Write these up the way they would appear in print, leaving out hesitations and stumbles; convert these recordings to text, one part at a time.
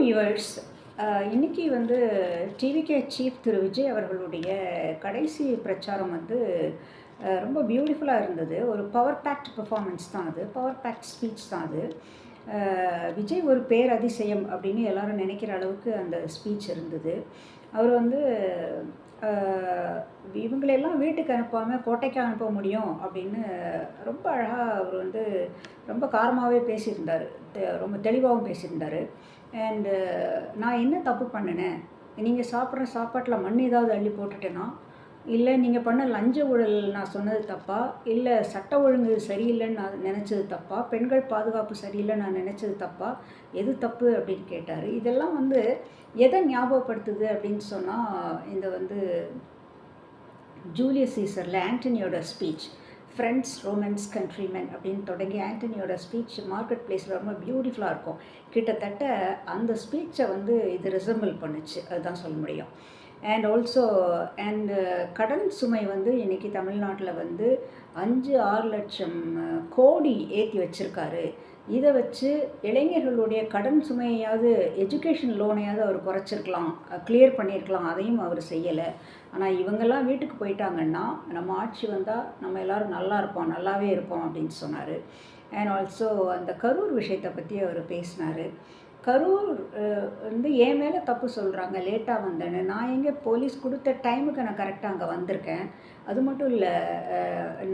Viewers. இன்னைக்கு வந்து TVK chief திரு விஜய் அவர்களுடைய கடைசி பிரச்சாரம் வந்து ரொம்ப பியூட்டிஃபுல்லாக இருந்தது. ஒரு பவர் பேக்ட் பெர்ஃபார்மன்ஸ் தான் அது. பவர் பேக்ட் ஸ்பீச் தான் அது. விஜய் ஒரு பேரதிசயம் அப்படின்னு எல்லாரும் நினைக்கிற அளவுக்கு அந்த ஸ்பீச் இருந்தது. அவர் வந்து இவங்களெல்லாம் வீட்டுக்கு அனுப்பாமல் கோட்டைக்கு அனுப்ப முடியும் அப்படின்னு ரொம்ப அழகாக அவர் வந்து ரொம்ப காரமாகவே பேசியிருந்தார். ரொம்ப தெளிவாகவும் பேசியிருந்தார். அண்டு நான் என்ன தப்பு பண்ணினேன், நீங்கள் சாப்பிட்ற சாப்பாட்டில் மண் ஏதாவது அள்ளி போட்டுட்டேன்னா, இல்லை நீங்கள் பண்ண லஞ்ச ஊழல் நான் சொன்னது தப்பா, இல்லை சட்ட ஒழுங்கு சரியில்லைன்னு நான் நினச்சது தப்பா, பெண்கள் பாதுகாப்பு சரியில்லைன்னு நான் நினச்சது தப்பா, எது தப்பு அப்படின்னு கேட்டார். இதெல்லாம் வந்து எதை ஞாபகப்படுத்துது அப்படின்னு சொன்னால், இந்த வந்து ஜூலியஸ் சீசரில் ஆண்டனியோட ஸ்பீச், ஃப்ரெண்ட்ஸ் ரோமன்ஸ் கண்ட்ரிமென் அப்படின்னு தொடங்கி ஆண்டனியோட ஸ்பீச் மார்க்கெட் பிளேஸில் ரொம்ப பியூட்டிஃபுல்லாக இருக்கும். கிட்டத்தட்ட அந்த ஸ்பீச்சை வந்து இது ரிசம்பிள் பண்ணுச்சு, அதுதான் சொல்ல முடியும். அண்ட் ஆல்சோ கடன் சுமை வந்து இன்றைக்கி தமிழ்நாட்டில் வந்து 5-6 லட்சம் கோடி ஏற்றி வச்சுருக்காரு. இதை வச்சு இளைஞர்களுடைய கடன் சுமையாவது, எஜுகேஷன் லோனையாவது அவர் குறைச்சிருக்கலாம், கிளியர் பண்ணியிருக்கலாம். அதையும் அவர் செய்யலை. ஆனால் இவங்கெல்லாம் வீட்டுக்கு போயிட்டாங்கன்னா நம்ம ஆட்சி வந்தால் நம்ம எல்லோரும் நல்லா இருப்போம், நல்லாவே இருப்போம் அப்படின்னு சொன்னார். அண்ட் ஆல்சோ அந்த கரூர் விஷயத்தை பற்றி அவர் பேசினார். கரூர் வந்து என் மேலே தப்பு சொல்கிறாங்க, லேட்டாக வந்தேன்னு. நான் எங்கே போலீஸ் கொடுத்த டைமுக்கு நான் கரெக்டாக அங்கே வந்திருக்கேன். அது மட்டும் இல்லை,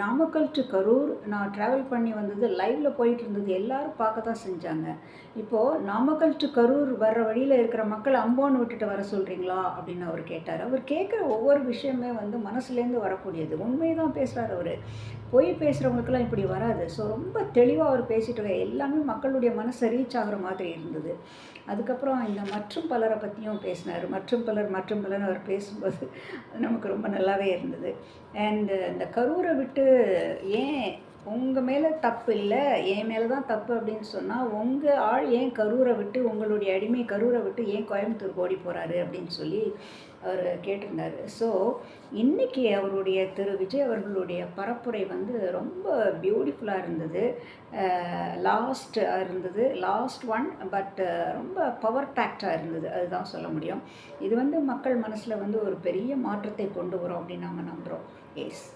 நாமக்கல் டு கரூர் நான் ட்ராவல் பண்ணி வந்தது லைவில் போயிட்டு இருந்தது, எல்லோரும் பார்க்க தான் செஞ்சாங்க. இப்போது நாமக்கல் டு கரூர் வர்ற வழியில் இருக்கிற மக்கள் அம்போன்னு விட்டுட்டு வர சொல்கிறீங்களா அப்படின்னு அவர் கேட்டார். அவர் கேட்குற ஒவ்வொரு விஷயமே வந்து மனசுலேருந்து வரக்கூடியது, உண்மையை தான் பேசுகிறார் அவர். பொய் பேசுகிறவங்களுக்கெல்லாம் இப்படி வராது. ஸோ ரொம்ப தெளிவாக அவர் பேசிட்டு எல்லாமே மக்களுடைய மனசை ரீச் ஆகிற மாதிரி இருந்தது. அதுக்கப்புறம் இந்த மற்றும் பலரை பற்றியும் பேசினார். மற்றும் பலர் அவர் பேசும்போது நமக்கு ரொம்ப நல்லாவே இருந்தது. அண்டு இந்த கரூரை விட்டு ஏன் உங்கள் மேலே தப்பு இல்லை, என் மேலே தான் தப்பு அப்படின்னு சொன்னால், உங்கள் ஆள் ஏன் கரூரை விட்டு, உங்களுடைய அடிமை கரூரை விட்டு ஏன் கோயம்புத்தூர் ஓடி போகிறாரு அப்படின்னு சொல்லி அவர் கேட்டிருந்தார். ஸோ இன்றைக்கி அவருடைய திரு விஜய் அவர்களுடைய பரப்புரை வந்து ரொம்ப பியூட்டிஃபுல்லாக இருந்தது. லாஸ்ட் ஒன், பட் ரொம்ப பவர் பேக்டாக இருந்தது, அதுதான் சொல்ல முடியும். இது வந்து மக்கள் மனசில் வந்து ஒரு பெரிய மாற்றத்தை கொண்டு வரும் அப்படின்னு நாங்கள் நம்புகிறோம். எஸ்.